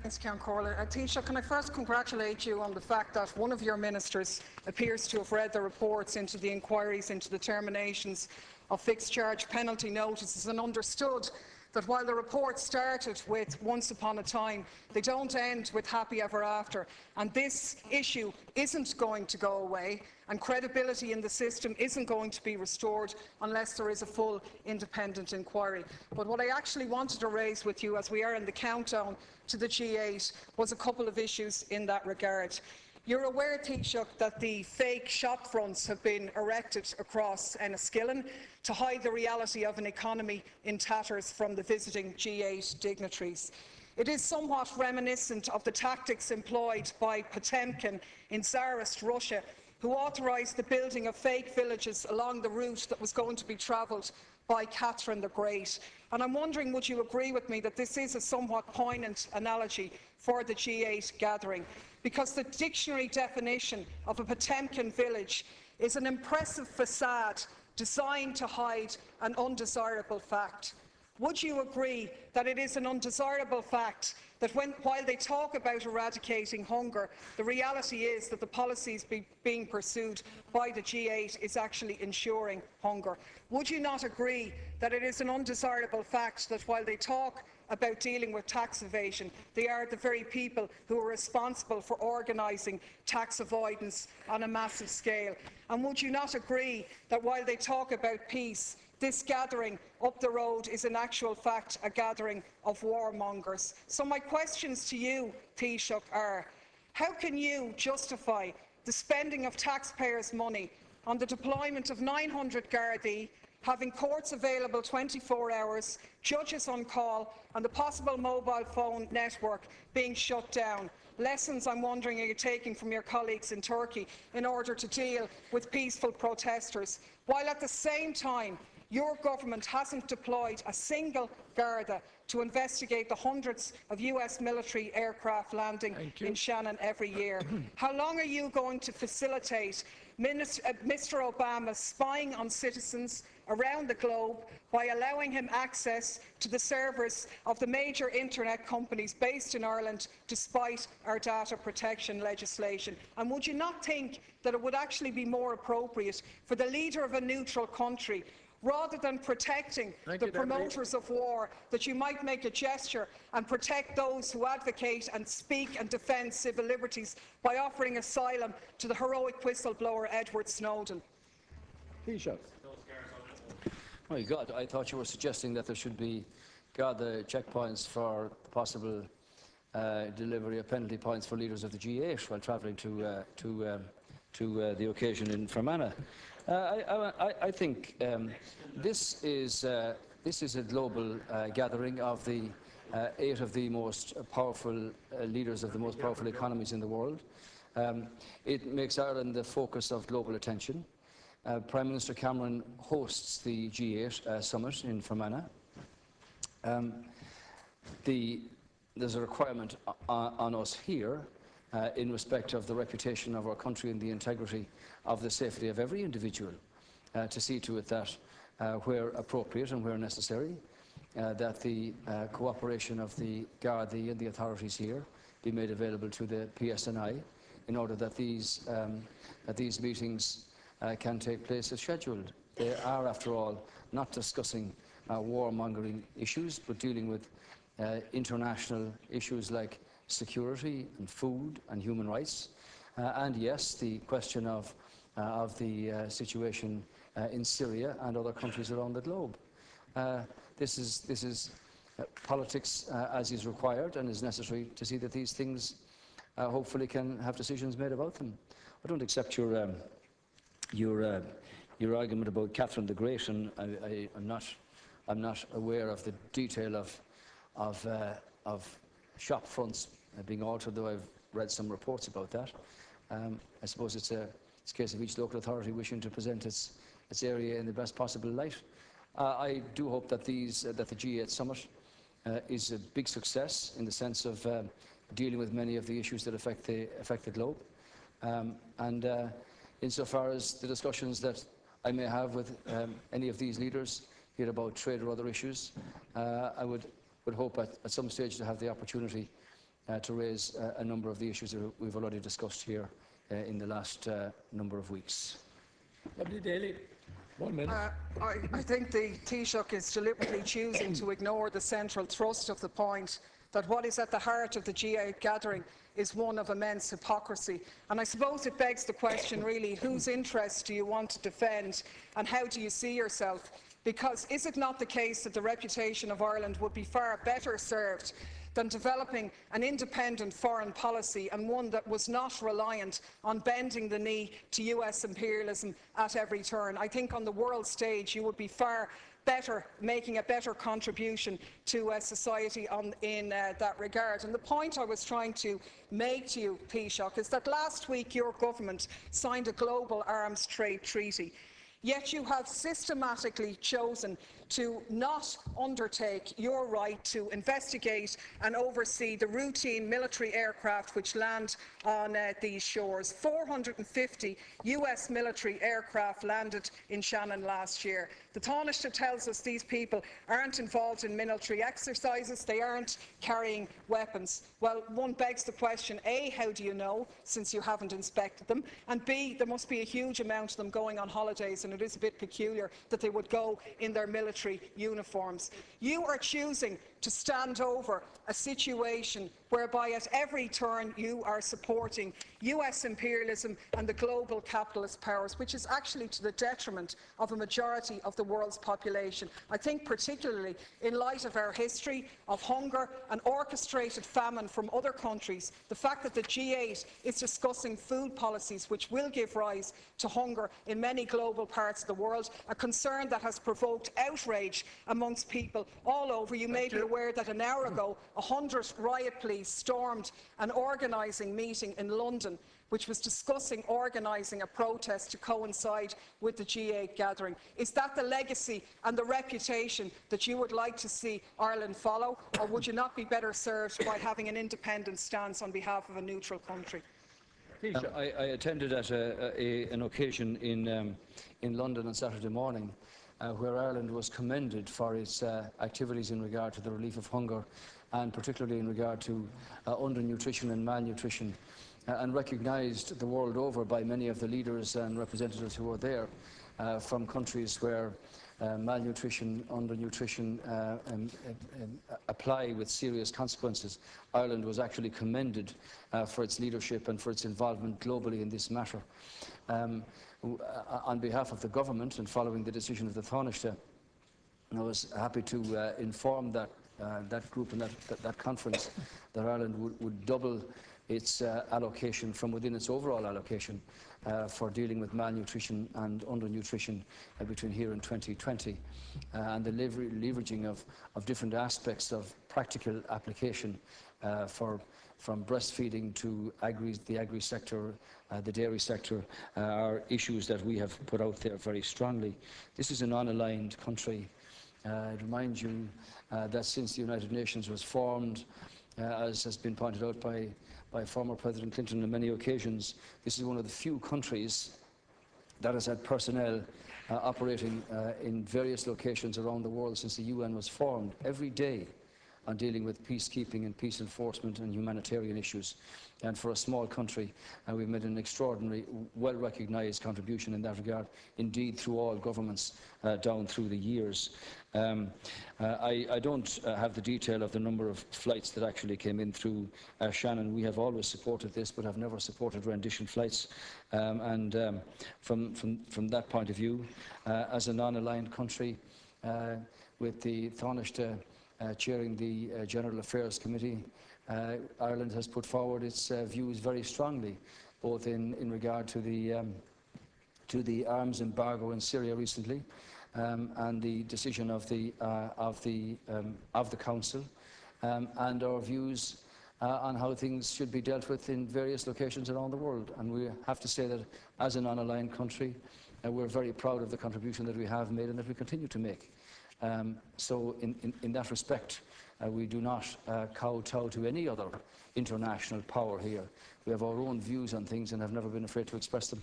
Thanks, Count Corley. Taoiseach, can I first congratulate you on the fact that one of your ministers appears to have read the reports into the inquiries into the terminations of fixed charge penalty notices and understood that while the report started with once upon a time, they don't end with happy ever after. And this issue isn't going to go away, and credibility in the system isn't going to be restored unless there is a full independent inquiry. But what I actually wanted to raise with you as we are in the countdown to the G8 was a couple of issues in that regard. You're aware, Taoiseach, that the fake shop fronts have been erected across Enniskillen to hide the reality of an economy in tatters from the visiting G8 dignitaries. It is somewhat reminiscent of the tactics employed by Potemkin in Tsarist Russia, who authorised the building of fake villages along the route that was going to be travelled by Catherine the Great. And I'm wondering, would you agree with me that this is a somewhat poignant analogy for the G8 gathering? Because the dictionary definition of a Potemkin village is an impressive facade designed to hide an undesirable fact. Would you agree that it is an undesirable fact that while they talk about eradicating hunger, the reality is that the policies being pursued by the G8 is actually ensuring hunger? Would you not agree that it is an undesirable fact that while they talk about dealing with tax evasion, they are the very people who are responsible for organising tax avoidance on a massive scale? And would you not agree that while they talk about peace, this gathering up the road is in actual fact a gathering of warmongers? So my questions to you, Taoiseach, are: how can you justify the spending of taxpayers' money on the deployment of 900 Gardaí, having courts available 24 hours, judges on call, and the possible mobile phone network being shut down? Lessons, I'm wondering, are you taking from your colleagues in Turkey in order to deal with peaceful protesters, while at the same time your government hasn't deployed a single Garda to investigate the hundreds of US military aircraft landing in Shannon every year? How long are you going to facilitate Mr Obama spying on citizens around the globe by allowing him access to the servers of the major internet companies based in Ireland, despite our data protection legislation? And would you not think that it would actually be more appropriate for the leader of a neutral country, rather than protecting the promoters of war, that you might make a gesture and protect those who advocate and speak and defend civil liberties by offering asylum to the heroic whistleblower Edward Snowden? Taoiseach. My God, I thought you were suggesting that there should be Garda checkpoints for possible delivery of penalty points for leaders of the G8 while travelling to the occasion in Fermanagh. I think this is a global gathering of the 8 of the most powerful leaders of the most powerful economies in the world. It makes Ireland the focus of global attention. Prime Minister Cameron hosts the G8 summit in Fermanagh. There's a requirement on us here in respect of the reputation of our country and the integrity of the safety of every individual, to see to it that where appropriate and where necessary, that the cooperation of the Gardaí and the authorities here be made available to the PSNI in order that these meetings can take place as scheduled. They are, after all, not discussing warmongering issues, but dealing with international issues like security and food and human rights, and yes, the question of the situation in Syria and other countries around the globe. This is politics as is required and is necessary to see that these things hopefully can have decisions made about them. I don't accept your argument about Catherine the Great, and I'm not aware of the detail of shop fronts being altered, though I've read some reports about that. I suppose it's a case of each local authority wishing to present its area in the best possible light. I do hope that the G8 summit is a big success in the sense of dealing with many of the issues that affect the globe. And insofar as the discussions that I may have with any of these leaders here about trade or other issues, I would hope at some stage to have the opportunity to raise a number of the issues that we've already discussed here in the last number of weeks. Deputy Daly, 1 minute. I think the Taoiseach is deliberately choosing to ignore the central thrust of the point that what is at the heart of the G8 gathering is one of immense hypocrisy. And I suppose it begs the question, really, whose interests do you want to defend and how do you see yourself? Because is it not the case that the reputation of Ireland would be far better served than developing an independent foreign policy, and one that was not reliant on bending the knee to US imperialism at every turn? I think on the world stage you would be far better, making a better contribution to society in that regard. And the point I was trying to make to you, Taoiseach, is that last week your government signed a global arms trade treaty. Yet you have systematically chosen to not undertake your right to investigate and oversee the routine military aircraft which land on these shores. 450 US military aircraft landed in Shannon last year. The Taoiseach tells us these people aren't involved in military exercises, they aren't carrying weapons. Well, one begs the question, A, how do you know, since you haven't inspected them? And B, there must be a huge amount of them going on holidays, and it is a bit peculiar that they would go in their military uniforms. You are choosing to stand over a situation whereby at every turn you are supporting US imperialism and the global capitalist powers, which is actually to the detriment of a majority of the world's population. I think particularly in light of our history of hunger and orchestrated famine from other countries, the fact that the G8 is discussing food policies which will give rise to hunger in many global parts of the world, a concern that has provoked outrage amongst people all over. You may be aware that an hour ago 100 riot police stormed an organising meeting in London which was discussing organising a protest to coincide with the G8 gathering. Is that the legacy and the reputation that you would like to see Ireland follow, or would you not be better served by having an independent stance on behalf of a neutral country? I attended at an occasion in London on Saturday morning where Ireland was commended for its activities in regard to the relief of hunger, and particularly in regard to undernutrition and malnutrition, and recognised the world over by many of the leaders and representatives who were there from countries where malnutrition, undernutrition apply with serious consequences. Ireland was actually commended for its leadership and for its involvement globally in this matter. On behalf of the government, and following the decision of the Taoiseach, I was happy to inform that group and that conference that Ireland would double its allocation from within its overall allocation for dealing with malnutrition and undernutrition between here and 2020, and the leveraging of different aspects of practical application from breastfeeding to the agri sector, the dairy sector, are issues that we have put out there very strongly. This is a non-aligned country. I'd remind you that since the United Nations was formed, as has been pointed out by former President Clinton on many occasions, this is one of the few countries that has had personnel operating in various locations around the world since the UN was formed, every day, on dealing with peacekeeping and peace enforcement and humanitarian issues. And for a small country, we've made an extraordinary, well-recognised contribution in that regard, indeed through all governments down through the years. I don't have the detail of the number of flights that actually came in through Shannon. We have always supported this, but have never supported rendition flights. From that point of view, as a non-aligned country, with the Taoiseach chairing the General Affairs Committee, Ireland has put forward its views very strongly, both in regard to the arms embargo in Syria recently, and the decision of the Council, and our views on how things should be dealt with in various locations around the world. And we have to say that as a non-aligned country, we're very proud of the contribution that we have made and that we continue to make. So in that respect, we do not kowtow to any other international power here. We have our own views on things and have never been afraid to express them.